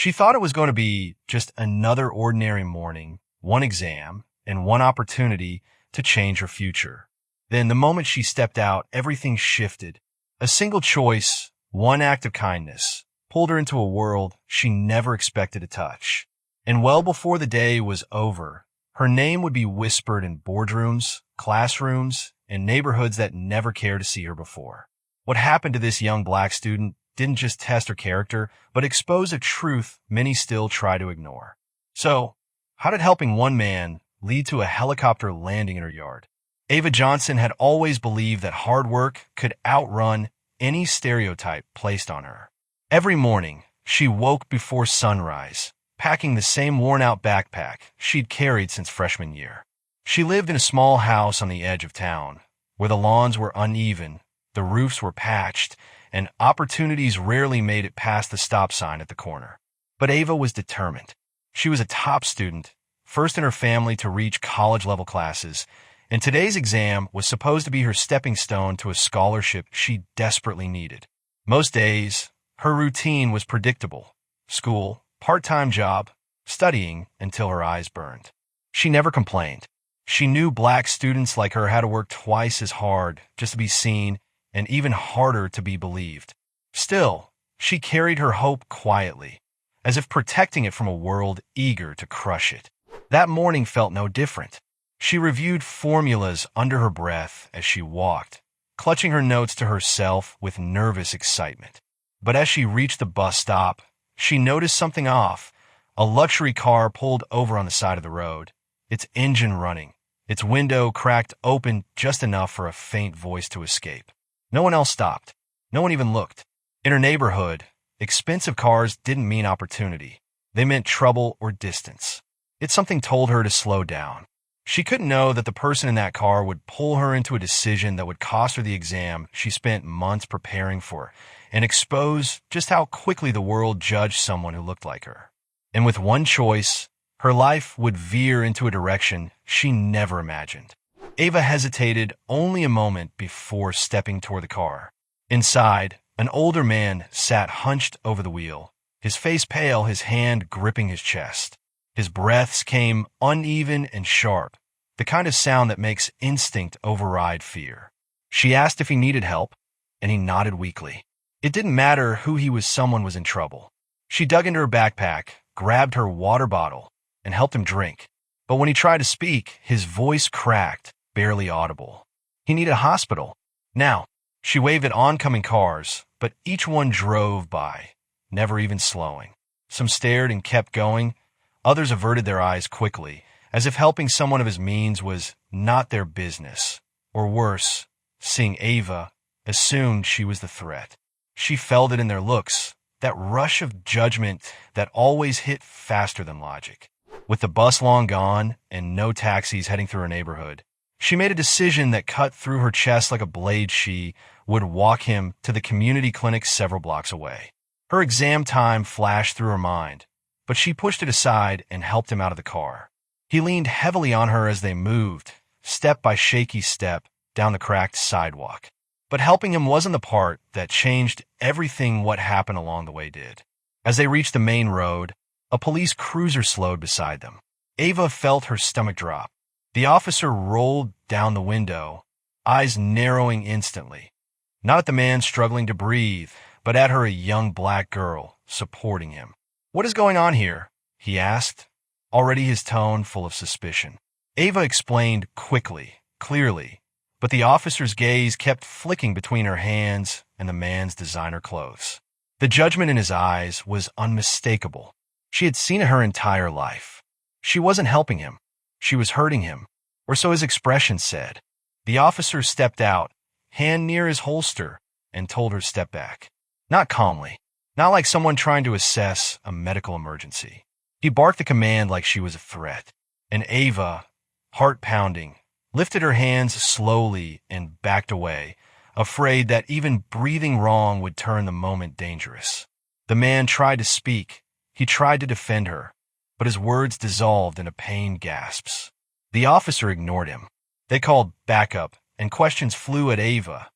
She thought it was going to be just another ordinary morning, one exam, and one opportunity to change her future. Then, the moment she stepped out, everything shifted. A single choice, one act of kindness, pulled her into a world she never expected to touch. And well before the day was over, her name would be whispered in boardrooms, classrooms, and neighborhoods that never cared to see her before. What happened to this young black student didn't just test her character, but expose a truth many still try to ignore. So, how did helping one man lead to a helicopter landing in her yard? Ava Johnson had always believed that hard work could outrun any stereotype placed on her. Every morning, she woke before sunrise, packing the same worn-out backpack she'd carried since freshman year. She lived in a small house on the edge of town, where the lawns were uneven, the roofs were patched, and opportunities rarely made it past the stop sign at the corner. But Ava was determined. She was a top student, first in her family to reach college-level classes, and today's exam was supposed to be her stepping stone to a scholarship she desperately needed. Most days, her routine was predictable. School, part-time job, studying until her eyes burned. She never complained. She knew black students like her had to work twice as hard just to be seen and even harder to be believed. Still, she carried her hope quietly, as if protecting it from a world eager to crush it. That morning felt no different. She reviewed formulas under her breath as she walked, clutching her notes to herself with nervous excitement. But as she reached the bus stop, she noticed something off. A luxury car pulled over on the side of the road, its engine running, its window cracked open just enough for a faint voice to escape. No one else stopped. No one even looked. In her neighborhood, expensive cars didn't mean opportunity. They meant trouble or distance. Yet something told her to slow down. She couldn't know that the person in that car would pull her into a decision that would cost her the exam she spent months preparing for and expose just how quickly the world judged someone who looked like her. And with one choice, her life would veer into a direction she never imagined. Ava hesitated only a moment before stepping toward the car. Inside, an older man sat hunched over the wheel, his face pale, his hand gripping his chest. His breaths came uneven and sharp, the kind of sound that makes instinct override fear. She asked if he needed help, and he nodded weakly. It didn't matter who he was, someone was in trouble. She dug into her backpack, grabbed her water bottle, and helped him drink. But when he tried to speak, his voice cracked, barely audible. He needed a hospital. Now, she waved at oncoming cars, but each one drove by, never even slowing. Some stared and kept going. Others averted their eyes quickly, as if helping someone of his means was not their business. Or worse, seeing Ava, assumed she was the threat. She felt it in their looks, that rush of judgment that always hit faster than logic. With the bus long gone and no taxis heading through her neighborhood, she made a decision that cut through her chest like a blade. She would walk him to the community clinic several blocks away. Her exam time flashed through her mind, but she pushed it aside and helped him out of the car. He leaned heavily on her as they moved, step by shaky step, down the cracked sidewalk. But helping him wasn't the part that changed everything. What happened along the way did. As they reached the main road, a police cruiser slowed beside them. Ava felt her stomach drop. The officer rolled down the window, eyes narrowing instantly. Not at the man struggling to breathe, but at her, a young black girl, supporting him. "What is going on here?" he asked, already his tone full of suspicion. Ava explained quickly, clearly, but the officer's gaze kept flicking between her hands and the man's designer clothes. The judgment in his eyes was unmistakable. She had seen it her entire life. She wasn't helping him. She was hurting him, or so his expression said. The officer stepped out, hand near his holster, and told her to step back. Not calmly, not like someone trying to assess a medical emergency. He barked the command like she was a threat, and Ava, heart pounding, lifted her hands slowly and backed away, afraid that even breathing wrong would turn the moment dangerous. The man tried to speak. He tried to defend her, but his words dissolved into pained gasps. The officer ignored him. They called backup, and questions flew at Ava.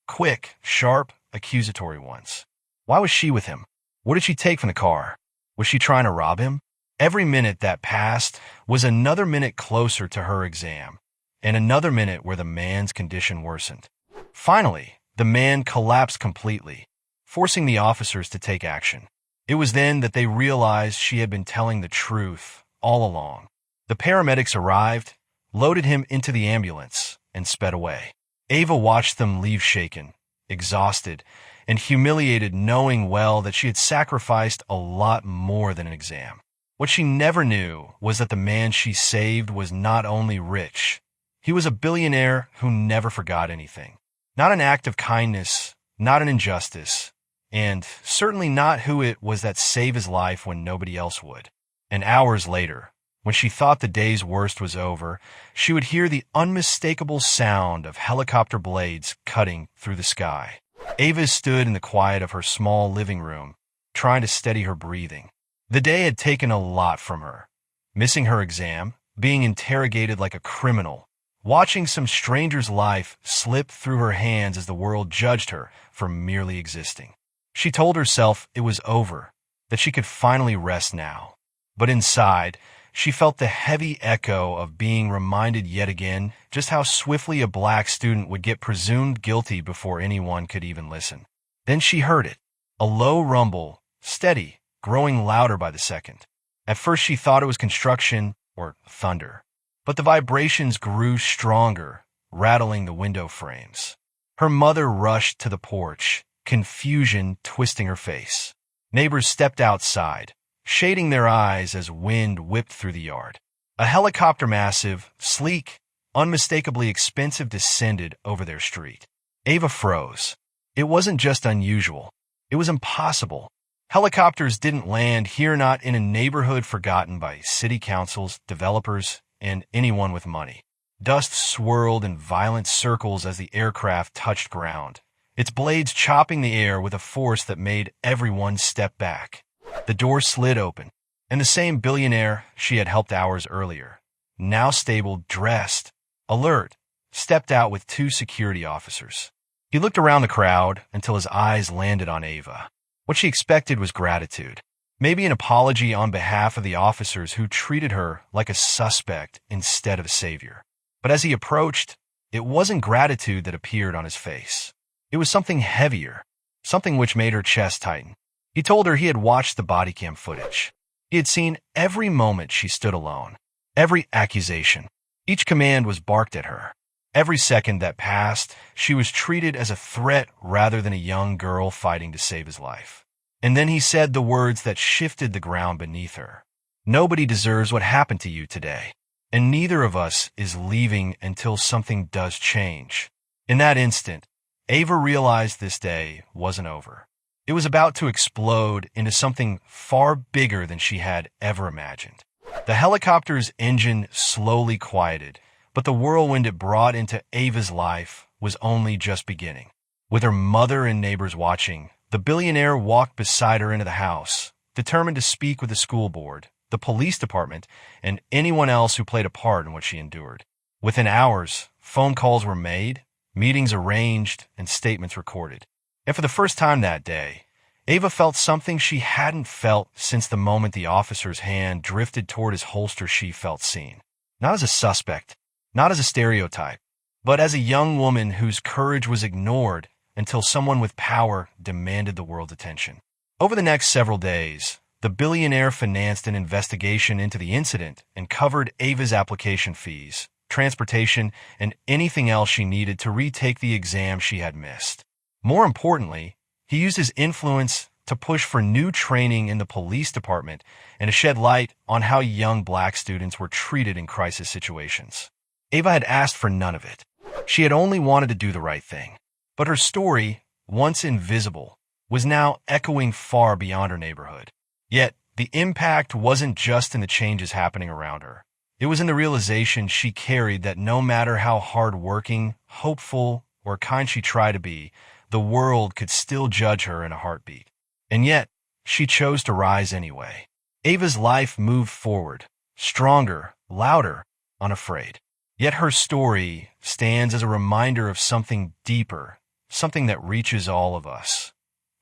Quick, sharp, accusatory ones. Why was she with him? What did she take from the car? Was she trying to rob him? Every minute that passed was another minute closer to her exam, and another minute where the man's condition worsened. Finally, the man collapsed completely, forcing the officers to take action. It was then that they realized she had been telling the truth all along. The paramedics arrived, loaded him into the ambulance, and sped away. Ava watched them leave shaken, exhausted, and humiliated, knowing well that she had sacrificed a lot more than an exam. What she never knew was that the man she saved was not only rich, he was a billionaire who never forgot anything. Not an act of kindness, not an injustice, and certainly not who it was that saved his life when nobody else would. And hours later, when she thought the day's worst was over, she would hear the unmistakable sound of helicopter blades cutting through the sky. Ava stood in the quiet of her small living room, trying to steady her breathing. The day had taken a lot from her. Missing her exam, being interrogated like a criminal, watching some stranger's life slip through her hands as the world judged her for merely existing. She told herself it was over, that she could finally rest now. But inside, she felt the heavy echo of being reminded yet again just how swiftly a black student would get presumed guilty before anyone could even listen. Then she heard it, a low rumble, steady, growing louder by the second. At first she thought it was construction or thunder, but the vibrations grew stronger, rattling the window frames. Her mother rushed to the porch, confusion twisting her face. Neighbors stepped outside, shading their eyes as wind whipped through the yard. A helicopter, massive, sleek, unmistakably expensive, descended over their street. Ava froze. It wasn't just unusual. It was impossible. Helicopters didn't land here, not in a neighborhood forgotten by city councils, developers, and anyone with money. Dust swirled in violent circles as the aircraft touched ground, its blades chopping the air with a force that made everyone step back. The door slid open, and the same billionaire she had helped hours earlier, now stable, dressed, alert, stepped out with 2 security officers. He looked around the crowd until his eyes landed on Ava. What she expected was gratitude, maybe an apology on behalf of the officers who treated her like a suspect instead of a savior. But as he approached, it wasn't gratitude that appeared on his face. It was something heavier, something which made her chest tighten. He told her he had watched the body cam footage. He had seen every moment she stood alone, every accusation. Each command was barked at her. Every second that passed, she was treated as a threat rather than a young girl fighting to save his life. And then he said the words that shifted the ground beneath her. Nobody deserves what happened to you today, and neither of us is leaving until something does change. In that instant, Ava realized this day wasn't over. It was about to explode into something far bigger than she had ever imagined. The helicopter's engine slowly quieted, but the whirlwind it brought into Ava's life was only just beginning. With her mother and neighbors watching, the billionaire walked beside her into the house, determined to speak with the school board, the police department, and anyone else who played a part in what she endured. Within hours, phone calls were made, meetings arranged, and statements recorded. And for the first time that day, Ava felt something she hadn't felt since the moment the officer's hand drifted toward his holster. She felt seen. Not as a suspect, not as a stereotype, but as a young woman whose courage was ignored until someone with power demanded the world's attention. Over the next several days, the billionaire financed an investigation into the incident and covered Ava's application fees, transportation, and anything else she needed to retake the exam she had missed. More importantly, he used his influence to push for new training in the police department and to shed light on how young black students were treated in crisis situations. Ava had asked for none of it. She had only wanted to do the right thing. But her story, once invisible, was now echoing far beyond her neighborhood. Yet, the impact wasn't just in the changes happening around her. It was in the realization she carried that no matter how hard-working, hopeful, or kind she tried to be, the world could still judge her in a heartbeat. And yet, she chose to rise anyway. Ava's life moved forward, stronger, louder, unafraid. Yet her story stands as a reminder of something deeper, something that reaches all of us.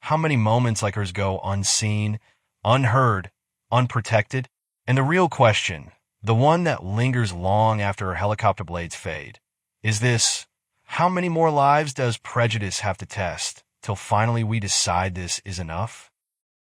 How many moments like hers go unseen, unheard, unprotected. And the real question, the one that lingers long after her helicopter blades fade, is this: how many more lives does prejudice have to test till finally we decide this is enough?